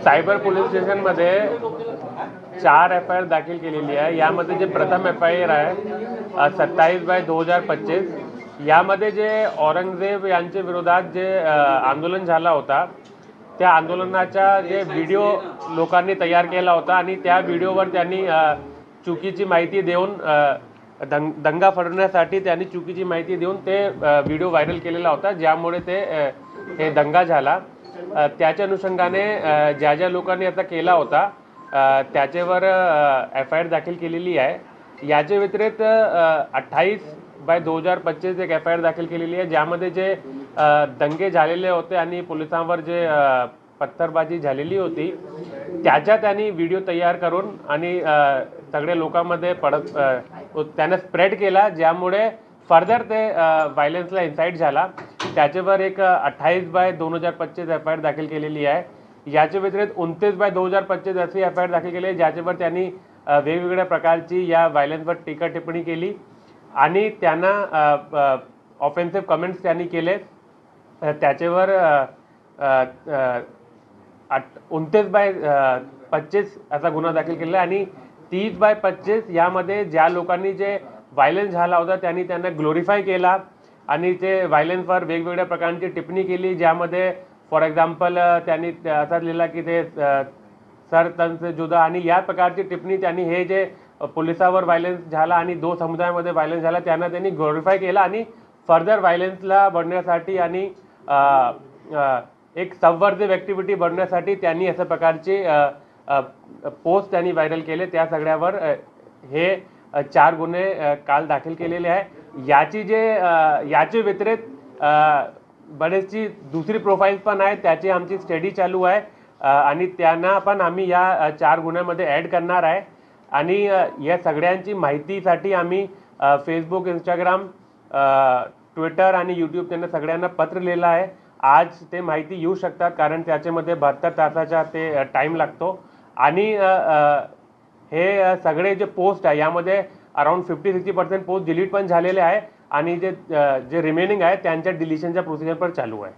Cyber police स्टेशनमध्ये 4 FIR दाखल केलेली आहे। यामध्ये जे प्रथम FIR आहे 27/2025 यामध्ये जे औरंगजेब यांच्या विरोधात जे आंदोलन झाला होता त्या आंदोलनाचा जे व्हिडिओ लोकांनी तयार केला होता आणि त्या व्हिडिओवर त्यांनी चुकीची माहिती देऊन दंगा फडवण्यासाठी त्यांनी चुकीची माहिती देऊन ते व्हिडिओ व्हायरल केलेला होता, ज्यामुळे हे दंगा झाला। त्याच्या अनुषंगाने ज्या लोकांनी आता केला होता त्याच्यावर FIR दाखल केलेली आहे। याच्या व्यतिरिक्त 28/2025 एक FIR दाखल केलेली आहे, ज्यामध्ये जे दंगे झालेले होते आणि पोलिसांवर जे पत्थरबाजी झालेली होती त्याच्या त्यांनी व्हिडिओ तयार करून आणि सगळे लोकांमध्ये त्याने स्प्रेड केला, ज्यामुळे फर्दर ते व्हायलन्सला इन्साइट झाला। त्याच्यावर एक 28/2025 FIR दाखल केलेली आहे। याच्या व्यतिरिक्त 29/2025 अशी FIR दाखल केली आहे, ज्याच्यावर त्यांनी वेगवेगळ्या प्रकारची या व्हायलन्सवर टीका टिप्पणी केली आणि त्यांना ऑफेन्सिव्ह कमेंट्स त्यांनी केले। त्याच्यावर 29/25 असा गुन्हा दाखल केला आणि 30/25 यामध्ये ज्या लोकांनी जे व्हायलन्स झाला होता त्यांनी त्यांना ग्लोरिफाय केला आणि ते व्हायलन्सवर वेगवेगळ्या प्रकारची टिप्पणी केली, ज्यामध्ये फॉर एक्झाम्पल त्यांनी असा लिहिला की ते सर तन से जुदा आणि या प्रकारची टिप्पणी त्यांनी हे जे पोलिसावर व्हायलन्स झाला आणि 2 समुदायामध्ये व्हायलन्स झाला त्यांनी ग्लोरिफाय केला आणि फर्दर व्हायलन्सला बनण्यासाठी आणि एक सबवर्सिव ॲक्टिव्हिटी बनण्यासाठी त्यांनी अशा प्रकारचे पोस्ट त्यांनी व्हायरल केले। त्या सगळ्यावर हे 4 गुन्हे काल दाखल केलेले आहे। याच्या व्यतिरिक्त बरेचशी दुसरी प्रोफाईल्स पण आहेत, त्याची आमची स्टडी चालू आहे आणि त्यांना पण आम्ही या 4 गुन्ह्यामध्ये ॲड करणार आहे आणि या सगळ्यांची माहितीसाठी आम्ही फेसबुक, इंस्टाग्राम, ट्विटर आणि यूट्यूब त्यांना सगळ्यांना पत्र लिहिलं आहे। आज ते माहिती येऊ शकतात कारण त्याच्यामध्ये 72 तासाचा ते टाईम लागतो आणि हे सगळे जे पोस्ट आहे यामध्ये अराउंड 50-60% पोस्ट डिलीट पण झालेले आहे आणि जे रिमेनिंग आहे त्यांच्या डिलिशनच्या प्रोसिजर पण चालू आहे।